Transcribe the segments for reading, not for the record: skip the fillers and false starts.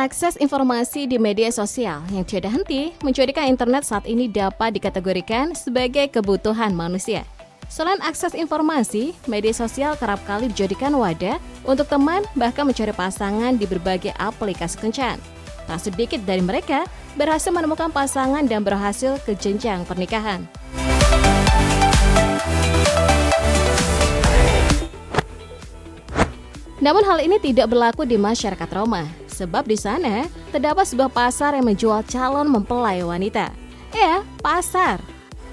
Akses informasi di media sosial yang tiada henti menjadikan internet saat ini dapat dikategorikan sebagai kebutuhan manusia. Selain akses informasi, media sosial kerap kali dijadikan wadah untuk teman bahkan mencari pasangan di berbagai aplikasi kencan. Tak sedikit dari mereka berhasil menemukan pasangan dan berhasil ke jenjang pernikahan. Namun hal ini tidak berlaku di masyarakat Roma, sebab di sana terdapat sebuah pasar yang menjual calon mempelai wanita. Ya, pasar.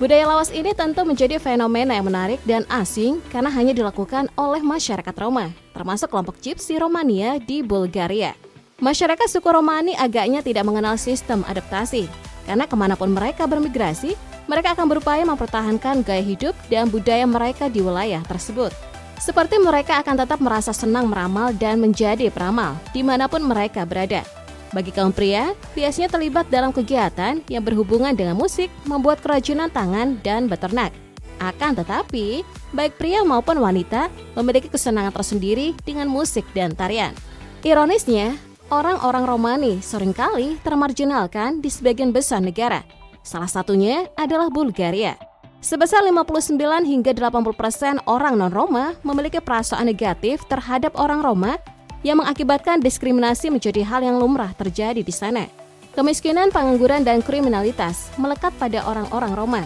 Budaya lawas ini tentu menjadi fenomena yang menarik dan asing karena hanya dilakukan oleh masyarakat Roma, termasuk kelompok Gypsy Romania di Bulgaria. Masyarakat suku Romani agaknya tidak mengenal sistem adaptasi, karena kemanapun mereka bermigrasi, mereka akan berupaya mempertahankan gaya hidup dan budaya mereka di wilayah tersebut. Seperti mereka akan tetap merasa senang meramal dan menjadi peramal dimanapun mereka berada. Bagi kaum pria, biasanya terlibat dalam kegiatan yang berhubungan dengan musik, membuat kerajinan tangan, dan beternak. Akan tetapi, baik pria maupun wanita memiliki kesenangan tersendiri dengan musik dan tarian. Ironisnya, orang-orang Romani seringkali termarginalkan di sebagian besar negara. Salah satunya adalah Bulgaria. Sebesar 59 hingga 80% orang non-Roma memiliki perasaan negatif terhadap orang Roma yang mengakibatkan diskriminasi menjadi hal yang lumrah terjadi di sana. Kemiskinan, pengangguran, dan kriminalitas melekat pada orang-orang Roma.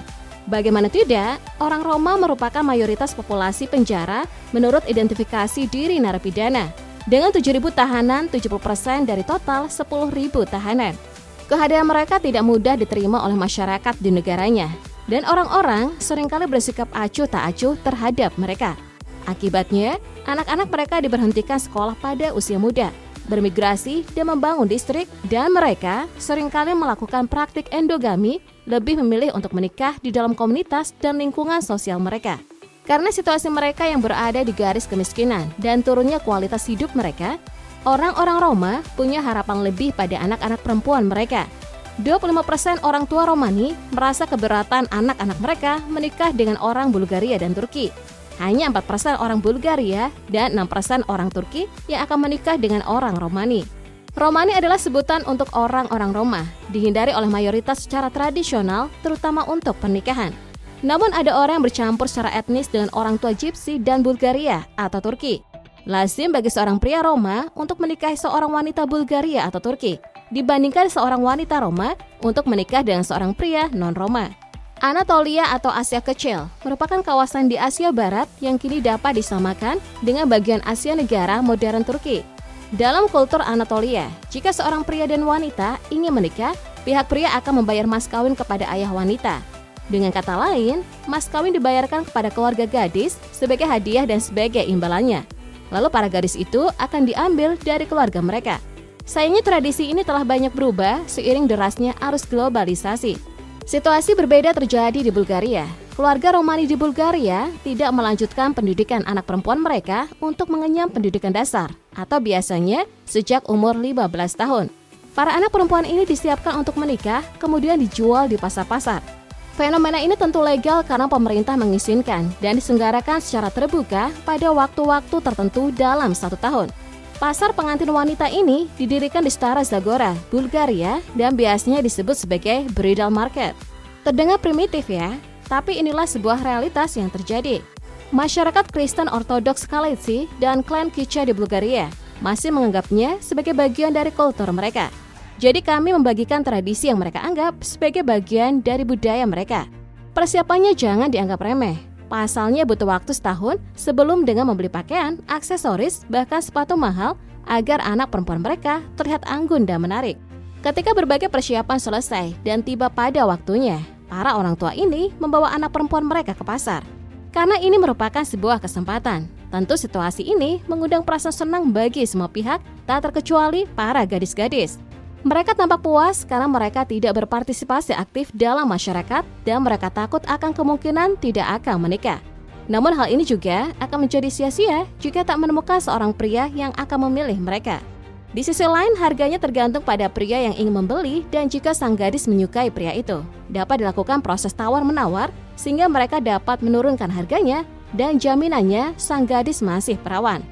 Bagaimana tidak, orang Roma merupakan mayoritas populasi penjara menurut identifikasi diri narapidana. Dengan 7.000 tahanan, 70% dari total 10.000 tahanan. Kehadiran mereka tidak mudah diterima oleh masyarakat di negaranya. Dan orang-orang seringkali bersikap acuh tak acuh terhadap mereka. Akibatnya, anak-anak mereka diberhentikan sekolah pada usia muda, bermigrasi dan membangun distrik, dan mereka seringkali melakukan praktik endogami, lebih memilih untuk menikah di dalam komunitas dan lingkungan sosial mereka. Karena situasi mereka yang berada di garis kemiskinan dan turunnya kualitas hidup mereka, orang-orang Roma punya harapan lebih pada anak-anak perempuan mereka. 25% orang tua Romani merasa keberatan anak-anak mereka menikah dengan orang Bulgaria dan Turki. Hanya 4% orang Bulgaria dan 6% orang Turki yang akan menikah dengan orang Romani. Romani adalah sebutan untuk orang-orang Roma, dihindari oleh mayoritas secara tradisional, terutama untuk pernikahan. Namun ada orang yang bercampur secara etnis dengan orang tua Gypsy dan Bulgaria atau Turki. Lazim bagi seorang pria Roma untuk menikahi seorang wanita Bulgaria atau Turki, dibandingkan seorang wanita Roma untuk menikah dengan seorang pria non-Roma. Anatolia atau Asia Kecil merupakan kawasan di Asia Barat yang kini dapat disamakan dengan bagian Asia negara modern Turki. Dalam kultur Anatolia, jika seorang pria dan wanita ingin menikah, pihak pria akan membayar mas kawin kepada ayah wanita. Dengan kata lain, mas kawin dibayarkan kepada keluarga gadis sebagai hadiah dan sebagai imbalannya. Lalu para gadis itu akan diambil dari keluarga mereka. Sayangnya tradisi ini telah banyak berubah seiring derasnya arus globalisasi. Situasi berbeda terjadi di Bulgaria. Keluarga Romani di Bulgaria tidak melanjutkan pendidikan anak perempuan mereka untuk mengenyam pendidikan dasar, atau biasanya sejak umur 15 tahun. Para anak perempuan ini disiapkan untuk menikah, kemudian dijual di pasar-pasar. Fenomena ini tentu legal karena pemerintah mengizinkan dan diselenggarakan secara terbuka pada waktu-waktu tertentu dalam 1 tahun. Pasar pengantin wanita ini didirikan di Stara Zagora, Bulgaria, dan biasanya disebut sebagai bridal market. Terdengar primitif ya, tapi inilah sebuah realitas yang terjadi. Masyarakat Kristen Ortodoks Kalici dan klan Kicha di Bulgaria masih menganggapnya sebagai bagian dari kultur mereka. Jadi kami membagikan tradisi yang mereka anggap sebagai bagian dari budaya mereka. Persiapannya jangan dianggap remeh. Pasalnya butuh waktu setahun sebelum dengan membeli pakaian, aksesoris, bahkan sepatu mahal agar anak perempuan mereka terlihat anggun dan menarik. Ketika berbagai persiapan selesai dan tiba pada waktunya, para orang tua ini membawa anak perempuan mereka ke pasar. Karena ini merupakan sebuah kesempatan. Tentu situasi ini mengundang perasaan senang bagi semua pihak, tak terkecuali para gadis-gadis. Mereka tampak puas karena mereka tidak berpartisipasi aktif dalam masyarakat dan mereka takut akan kemungkinan tidak akan menikah. Namun hal ini juga akan menjadi sia-sia jika tak menemukan seorang pria yang akan memilih mereka. Di sisi lain, harganya tergantung pada pria yang ingin membeli dan jika sang gadis menyukai pria itu. Dapat dilakukan proses tawar-menawar sehingga mereka dapat menurunkan harganya dan jaminannya sang gadis masih perawan.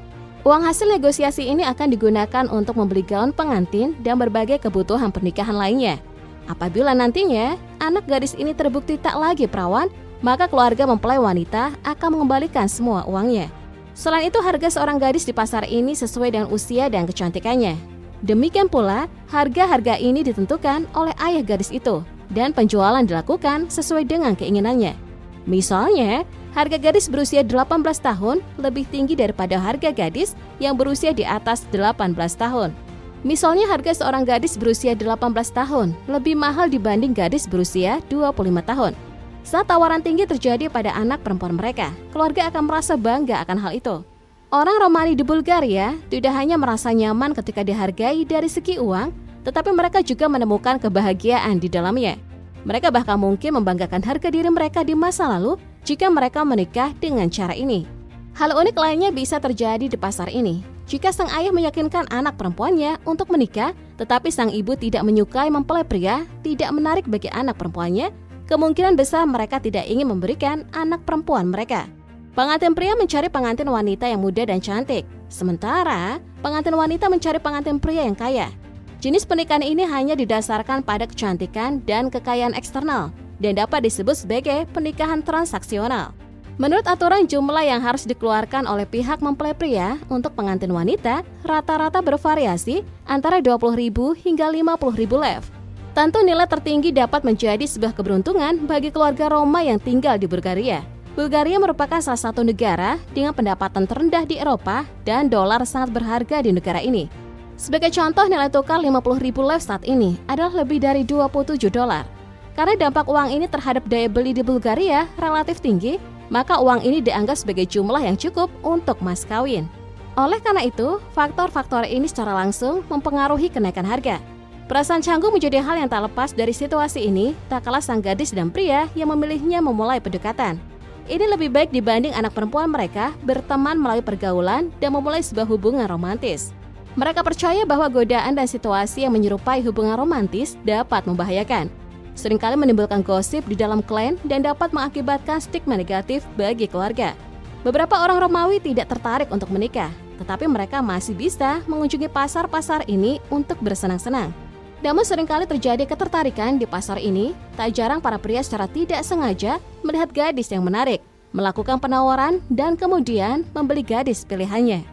Uang hasil negosiasi ini akan digunakan untuk membeli gaun pengantin dan berbagai kebutuhan pernikahan lainnya. Apabila nantinya anak gadis ini terbukti tak lagi perawan, maka keluarga mempelai wanita akan mengembalikan semua uangnya. Selain itu, harga seorang gadis di pasar ini sesuai dengan usia dan kecantikannya. Demikian pula, harga-harga ini ditentukan oleh ayah gadis itu dan penjualan dilakukan sesuai dengan keinginannya. Misalnya, harga gadis berusia 18 tahun lebih tinggi daripada harga gadis yang berusia di atas 18 tahun. Misalnya harga seorang gadis berusia 18 tahun lebih mahal dibanding gadis berusia 25 tahun. Saat tawaran tinggi terjadi pada anak perempuan mereka, keluarga akan merasa bangga akan hal itu. Orang Romani di Bulgaria tidak hanya merasa nyaman ketika dihargai dari segi uang, tetapi mereka juga menemukan kebahagiaan di dalamnya. Mereka bahkan mungkin membanggakan harga diri mereka di masa lalu jika mereka menikah dengan cara ini. Hal unik lainnya bisa terjadi di pasar ini. Jika sang ayah meyakinkan anak perempuannya untuk menikah, tetapi sang ibu tidak menyukai mempelai pria, tidak menarik bagi anak perempuannya, kemungkinan besar mereka tidak ingin memberikan anak perempuan mereka. Pengantin pria mencari pengantin wanita yang muda dan cantik, sementara pengantin wanita mencari pengantin pria yang kaya. Jenis pernikahan ini hanya didasarkan pada kecantikan dan kekayaan eksternal dan dapat disebut sebagai pernikahan transaksional. Menurut aturan, jumlah yang harus dikeluarkan oleh pihak mempelai pria untuk pengantin wanita rata-rata bervariasi antara 20.000 hingga 50.000 lev. Tentu nilai tertinggi dapat menjadi sebuah keberuntungan bagi keluarga Roma yang tinggal di Bulgaria. Bulgaria merupakan salah satu negara dengan pendapatan terendah di Eropa dan dolar sangat berharga di negara ini. Sebagai contoh, nilai tukar 50.000 lev saat ini adalah lebih dari 27 dolar. Karena dampak uang ini terhadap daya beli di Bulgaria relatif tinggi, maka uang ini dianggap sebagai jumlah yang cukup untuk mas kawin. Oleh karena itu, faktor-faktor ini secara langsung mempengaruhi kenaikan harga. Perasaan canggung menjadi hal yang tak lepas dari situasi ini, tak kalah sang gadis dan pria yang memilihnya memulai pendekatan. Ini lebih baik dibanding anak perempuan mereka berteman melalui pergaulan dan memulai sebuah hubungan romantis. Mereka percaya bahwa godaan dan situasi yang menyerupai hubungan romantis dapat membahayakan. Seringkali menimbulkan gosip di dalam klan dan dapat mengakibatkan stigma negatif bagi keluarga. Beberapa orang Romawi tidak tertarik untuk menikah, tetapi mereka masih bisa mengunjungi pasar-pasar ini untuk bersenang-senang. Namun seringkali terjadi ketertarikan di pasar ini, tak jarang para pria secara tidak sengaja melihat gadis yang menarik, melakukan penawaran dan kemudian membeli gadis pilihannya.